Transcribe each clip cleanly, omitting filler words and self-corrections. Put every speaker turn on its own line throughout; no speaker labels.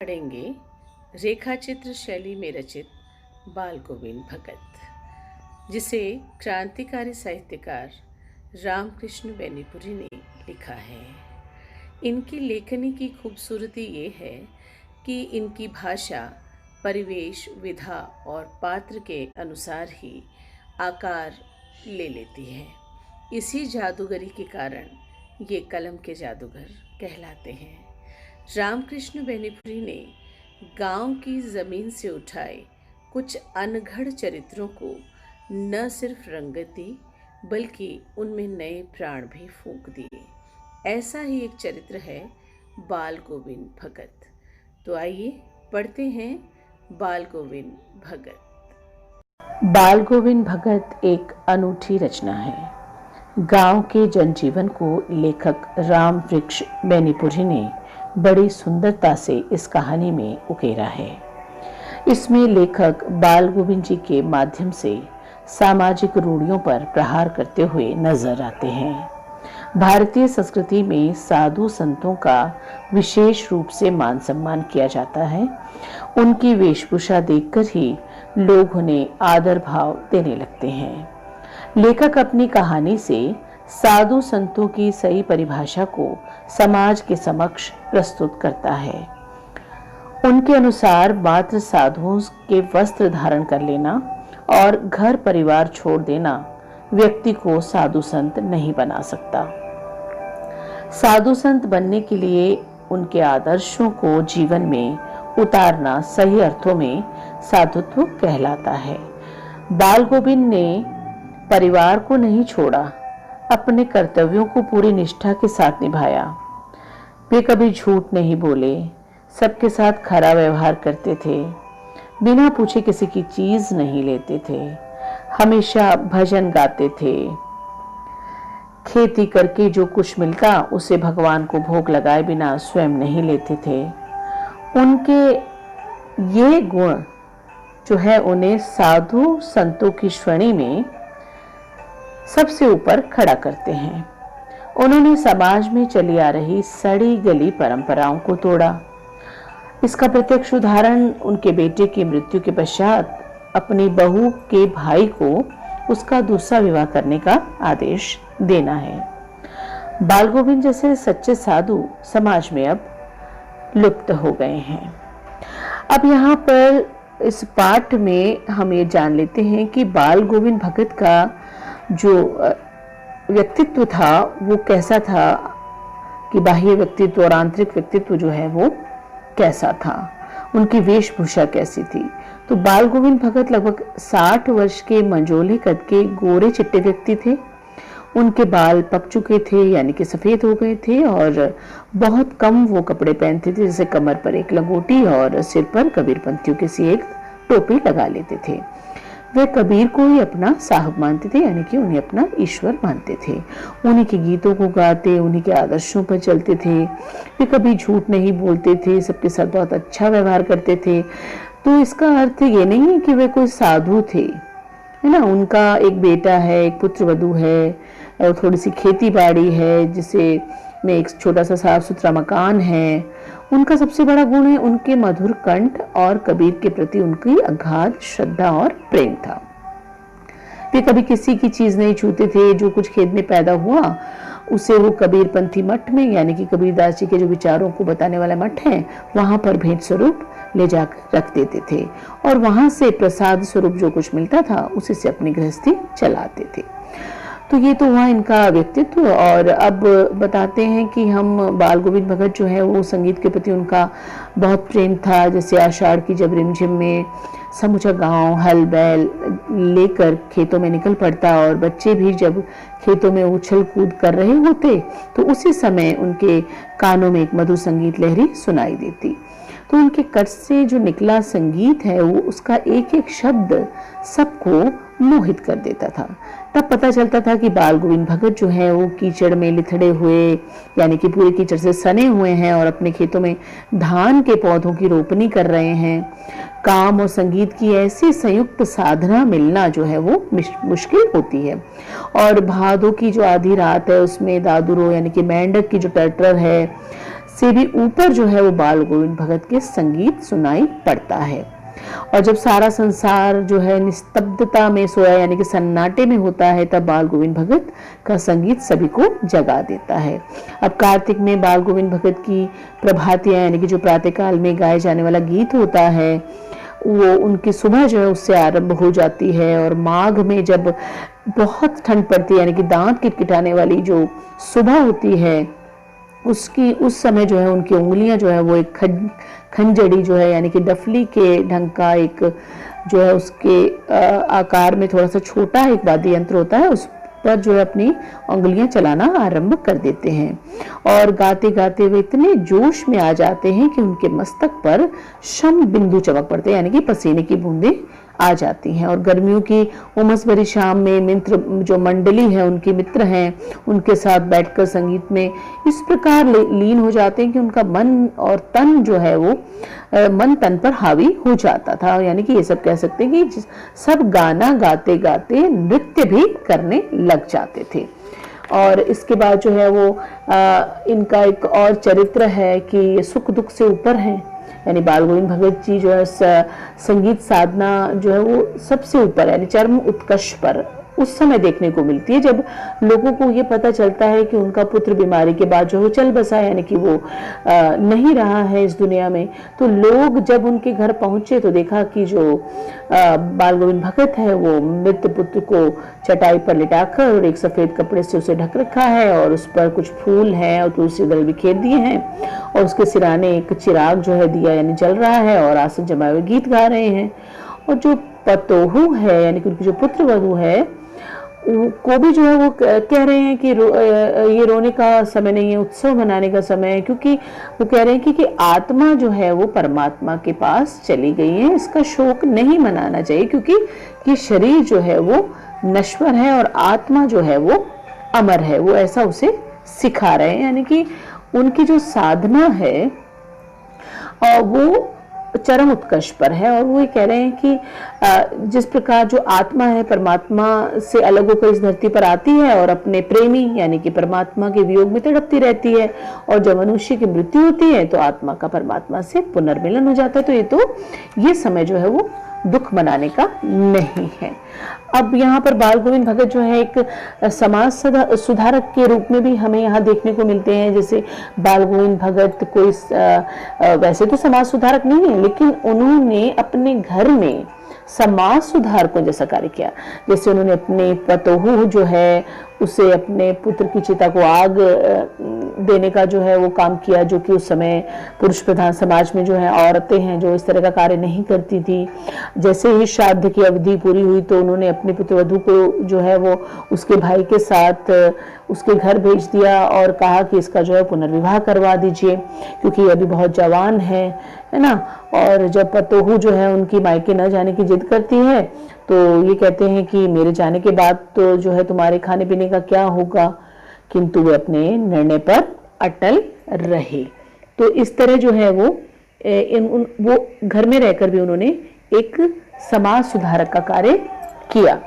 पढ़ेंगे रेखा चित्र शैली में रचित बाल गोविंद भगत, जिसे क्रांतिकारी साहित्यकार रामकृष्ण बेनीपुरी ने लिखा है। इनकी लेखनी की खूबसूरती ये है कि इनकी भाषा परिवेश, विधा और पात्र के अनुसार ही आकार ले लेती है। इसी जादूगरी के कारण ये कलम के जादूगर कहलाते हैं। रामकृष्ण बेनीपुरी ने गांव की ज़मीन से उठाए कुछ अनघड़ चरित्रों को न सिर्फ रंगत दी, बल्कि उनमें नए प्राण भी फूंक दिए। ऐसा ही एक चरित्र है बाल गोविंद भगत। तो आइए पढ़ते हैं बाल गोविंद भगत।
बाल गोविंद भगत एक अनूठी रचना है। गांव के जनजीवन को लेखक रामवृक्ष बेनीपुरी ने बड़ी सुंदरता से इस कहानी में उकेरा है। इसमें लेखक बाल गोविंद जी के माध्यम से सामाजिक रूढ़ियों पर प्रहार करते हुए नजर आते हैं। भारतीय संस्कृति में साधु संतों का विशेष रूप से मान सम्मान किया जाता है। उनकी वेशभूषा देखकर ही लोग उन्हें आदर भाव देने लगते हैं। लेखक अपनी कहानी से साधु संतों की सही परिभाषा को समाज के समक्ष प्रस्तुत करता है। उनके अनुसार मात्र साधुओं के वस्त्र धारण कर लेना और घर परिवार छोड़ देना व्यक्ति को साधु संत नहीं बना सकता। साधु संत बनने के लिए उनके आदर्शों को जीवन में उतारना सही अर्थों में साधुत्व कहलाता है। बाल गोविंद ने परिवार को नहीं छोड़ा, अपने कर्तव्यों को पूरी निष्ठा के साथ निभाया। वे कभी झूठ नहीं बोले, सबके साथ खरा व्यवहार करते थे, बिना पूछे किसी की चीज नहीं लेते थे, हमेशा भजन गाते थे। खेती करके जो कुछ मिलता उसे भगवान को भोग लगाए बिना स्वयं नहीं लेते थे। उनके ये गुण जो है उन्हें साधु संतों की श्रेणी में सबसे ऊपर खड़ा करते हैं। उन्होंने समाज में चली आ रही सड़ी गली परंपराओं को तोड़ा। इसका प्रत्यक्ष उदाहरण उनके बेटे की मृत्यु के पश्चात अपनी बहू के भाई को उसका दूसरा विवाह करने का आदेश देना है। बाल गोविंद जैसे सच्चे साधु समाज में अब लुप्त हो गए हैं। अब यहाँ पर इस पाठ में हम ये जान लेते हैं कि बाल गोविंद भगत का जो व्यक्तित्व था वो कैसा था, कि बाह्य व्यक्तित्व और आंतरिक व्यक्तित्व जो है वो कैसा था, उनकी वेशभूषा कैसी थी। तो बाल गोविंद भगत लगभग 60 वर्ष के मंजोले कद के गोरे चिट्टे व्यक्ति थे। उनके बाल पक चुके थे, यानी कि सफेद हो गए थे, और बहुत कम वो कपड़े पहनते थे, जैसे कमर पर एक लंगोटी और सिर पर कबीरपंथियों की सी एक टोपी लगा लेते थे। वे कबीर को ही अपना साहब मानते थे, यानी कि उन्हें अपना ईश्वर मानते थे। उन्हीं के गीतों को गाते, उन्हीं के आदर्शों पर चलते थे। वे कभी झूठ नहीं बोलते थे, सबके साथ बहुत अच्छा व्यवहार करते थे। तो इसका अर्थ ये नहीं है कि वे कोई साधु थे, है ना। उनका एक बेटा है, एक पुत्र वधू है, और थोड़ी सी खेती बाड़ी है, जिसे में एक छोटा सा साफ सुथरा मकान है। उनका सबसे बड़ा गुण है उनके मधुर कंठ और कबीर के प्रति उनकी अगाध श्रद्धा और प्रेम था। वे कभी किसी की चीज नहीं छूते थे। जो कुछ खेत में पैदा हुआ उसे वो कबीरपंथी मठ में, यानी कि कबीरदास जी के जो विचारों को बताने वाला मठ है, वहां पर भेंट स्वरूप ले जाकर रख देते थे, और वहां से प्रसाद स्वरूप जो कुछ मिलता था उसी से अपनी गृहस्थी चलाते थे। तो ये तो हुआ इनका व्यक्तित्व। और अब बताते हैं कि हम बाल गोविंद भगत जो है वो संगीत के प्रति उनका बहुत प्रेम था। जैसे आषाढ़ की जब रिमझिम में समूचा गांव हल बैल लेकर खेतों में निकल पड़ता, और बच्चे भी जब खेतों में उछल कूद कर रहे होते, तो उसी समय उनके कानों में एक मधुर संगीत लहरी सुनाई देती। तो उनके कंठ से जो निकला संगीत है वो उसका एक एक शब्द सबको मोहित कर देता था। तब पता चलता था कि बाल गोविंद भगत जो है वो कीचड़ में लिथड़े हुए, यानी कि पूरे कीचड़ से सने हुए हैं, और अपने खेतों में धान के पौधों की रोपनी कर रहे हैं। काम और संगीत की ऐसी संयुक्त साधना मिलना जो है वो मुश्किल होती है। और भादों की जो आधी रात है उसमें दादुरो यानी कि मेंढक की जो टर्टर है से भी ऊपर जो है वो बाल गोविंद भगत के संगीत सुनाई पड़ता है। और जब सारा संसार जो है निस्तब्धता में सोया यानी कि सन्नाटे में होता है, तब बाल गोविंद भगत का संगीत सभी को जगा देता है। अब कार्तिक में बाल गोविंद भगत की प्रभातियां यानी कि जो प्रातःकाल में गाए जाने वाला गीत होता है, वो उनकी सुबह जो है उससे आरंभ हो जाती है। और माघ में जब बहुत ठंड पड़ती है यानी कि दांत किटकिटाने वाली जो सुबह होती है, उस समय जो है उनकी उंगलियां जो है वो एक खंजड़ी जो है यानी कि डफली के ढंग का एक जो है उसके आकार में थोड़ा सा छोटा एक वाद्य यंत्र होता है, उस पर जो है अपनी उंगलियां चलाना आरंभ कर देते हैं। और गाते गाते वे इतने जोश में आ जाते हैं कि उनके मस्तक पर शम बिंदु चमक पड़ते हैं यानी कि पसीने की बूंदें आ जाती हैं। और गर्मियों की उमस भरी शाम में मित्र जो मंडली है, उनके मित्र हैं, उनके साथ बैठकर संगीत में इस प्रकार लीन हो जाते हैं कि उनका मन और तन जो है वो मन तन पर हावी हो जाता था। यानी कि ये सब कह सकते हैं कि सब गाना गाते गाते नृत्य भी करने लग जाते थे। और इसके बाद जो है वो इनका एक और चरित्र है कि ये सुख दुख से ऊपर हैं, यानी बाल गोविंद भगत जी जो है संगीत साधना जो है वो सबसे ऊपर यानी चरम उत्कर्ष पर उस समय देखने को मिलती है, जब लोगों को ये पता चलता है कि उनका पुत्र बीमारी के बाद जो है चल बसा यानी कि वो नहीं रहा है इस दुनिया में। तो लोग जब उनके घर पहुंचे तो देखा कि जो बाल गोविंद भगत है वो मृत पुत्र को चटाई पर लिटाकर और एक सफेद कपड़े से उसे ढक रखा है और उस पर कुछ फूल हैं और तुलसी दल बिखेर दिए हैं और उसके सिराने एक चिराग जो है दिया यानी जल रहा है और आसन जमाए हुए गीत गा रहे हैं। और जो पतोहू है यानी कि उनकी जो पुत्र वधू है को भी जो है वो कह रहे हैं कि ये रोने का समय नहीं है, उत्सव मनाने का समय है, क्योंकि वो कह रहे हैं कि आत्मा जो है वो परमात्मा के पास चली गई है, इसका शोक नहीं मनाना चाहिए क्योंकि ये शरीर जो है वो नश्वर है और आत्मा जो है वो अमर है। वो ऐसा उसे सिखा रहे हैं, यानी कि उनकी जो साधना है वो चरम उत्कर्ष पर है। और वो ये कह रहे हैं कि जिस प्रकार जो आत्मा है परमात्मा से अलग होकर इस धरती पर आती है और अपने प्रेमी यानी कि परमात्मा के वियोग में तड़पती रहती है, और जब मनुष्य की मृत्यु होती है तो आत्मा का परमात्मा से पुनर्मिलन हो जाता है। तो ये समय जो है वो दुख मनाने का नहीं है। अब यहाँ पर बाल गोविंद भगत जो है एक समाज सुधारक के रूप में भी हमें यहाँ देखने को मिलते हैं। जैसे बाल गोविंद भगत कोई वैसे तो समाज सुधारक नहीं है, लेकिन उन्होंने अपने घर में समाज सुधारकों जैसा कार्य किया। जैसे उन्होंने अपने पतोहू जो है उसे अपने पुत्र की चिता को आग देने का जो है वो काम किया, जो कि उस समय पुरुष प्रधान समाज में जो है औरतें हैं जो इस तरह का कार्य नहीं करती थी। जैसे ही श्राद्ध की अवधि पूरी हुई तो उन्होंने अपने पुत्रवधू को जो है वो उसके भाई के साथ उसके घर भेज दिया और कहा कि इसका जो है पुनर्विवाह करवा दीजिए क्योंकि ये अभी बहुत जवान है ना। और जब पतोहू जो है उनकी मायके न जाने की जिद करती है तो ये कहते हैं कि मेरे जाने के बाद तो जो है तुम्हारे खाने पीने का क्या होगा, किंतु वे अपने निर्णय पर अटल रहे। तो इस तरह जो है वो घर में रहकर भी उन्होंने एक समाज सुधारक का कार्य किया।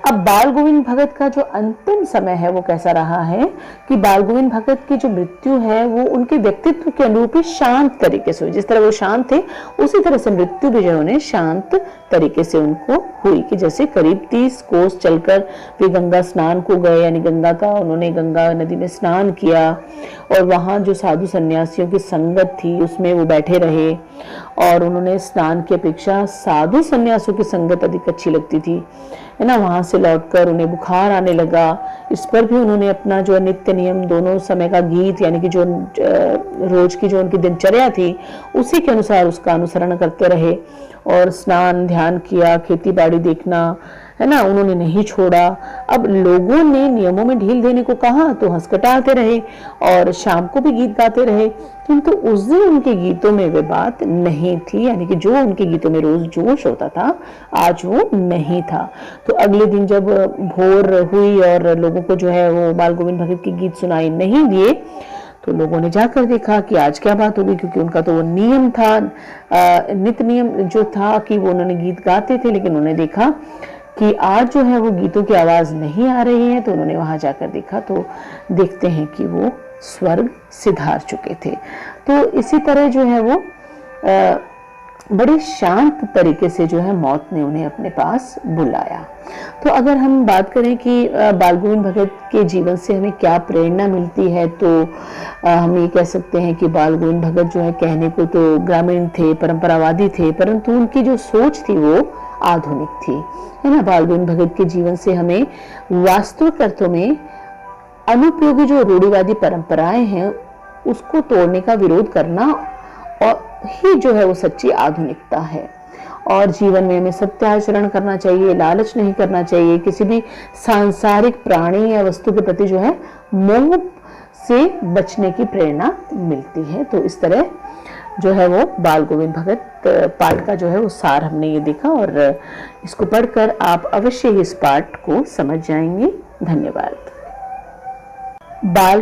अब बाल गोविंद भगत का जो अंतिम समय है वो कैसा रहा है कि बाल गोविंद भगत की जो मृत्यु है वो उनके व्यक्तित्व के अनुरूप ही शांत तरीके से हुई। जिस तरह वो शांत थे उसी तरह से मृत्यु भी जो उन्हें शांत तरीके से उनको हुई कि जैसे करीब 30 कोस चलकर वे गंगा स्नान को गए, यानी उन्होंने गंगा नदी में स्नान किया और वहां जो साधु सन्यासियों की संगत थी उसमें वो बैठे रहे और उन्होंने स्नान की अपेक्षा साधु सन्यासियों की संगत अधिक अच्छी लगती थी, है ना। वहां से लौटकर उन्हें बुखार आने लगा। इस पर भी उन्होंने अपना जो नित्य नियम दोनों समय का गीत यानी कि जो रोज की जो उनकी दिनचर्या थी उसी के अनुसार उसका अनुसरण करते रहे और स्नान ध्यान किया, खेती बाड़ी देखना, है ना, उन्होंने नहीं छोड़ा। अब लोगों ने नियमों में ढील देने को कहा तो हंसकटाते रहे और शाम को भी गीत गाते रहे, किंतु उस दिन उनके गीतों में वे बात नहीं थी, यानी कि जो उनके गीतों में रोज जोश होता था आज वो नहीं था। तो अगले दिन जब भोर हुई और लोगों को जो है वो बाल गोविंद भगत के गीत सुनाई नहीं दिए तो लोगों ने जाकर देखा कि आज क्या बात होगी, क्योंकि उनका तो वो नियम था, नित्य नियम जो था कि वो उन्होंने गीत गाते थे, लेकिन उन्होंने देखा कि आज जो है वो गीतों की आवाज नहीं आ रही है। तो उन्होंने वहां जाकर देखा तो देखते हैं कि वो स्वर्ग सिधार चुके थे। तो इसी तरह जो है वो बड़े शांत तरीके से जो है मौत ने उन्हें अपने पास बुलाया। तो अगर हम बात करें कि बाल गोविंद भगत के जीवन से हमें क्या प्रेरणा मिलती है, तो हम ये कह सकते हैं कि बाल गोविंद भगत जो है कहने को तो ग्रामीण थे, परंपरावादी थे, परंतु उनकी जो सोच थी वो आधुनिक थी, है ना। बाल गोविंद भगत के जीवन से हमें वास्तविक अर्थों में अनुपयोगी जो रूढ़िवादी परंपराएं हैं उसको तोड़ने का विरोध करना और ही जो है वो सच्ची आधुनिकता है। और जीवन में हमें सत्याचरण करना चाहिए, लालच नहीं करना चाहिए, किसी भी सांसारिक प्राणी या वस्तु के प्रति जो है मोह से बचने की प्रेरणा मिलती है। तो इस तरह जो है वो बाल गोविंद भगत पाठ का जो है वो सार हमने ये देखा, और इसको पढ़कर आप अवश्य ही इस पाठ को समझ जाएंगे। धन्यवाद। बाल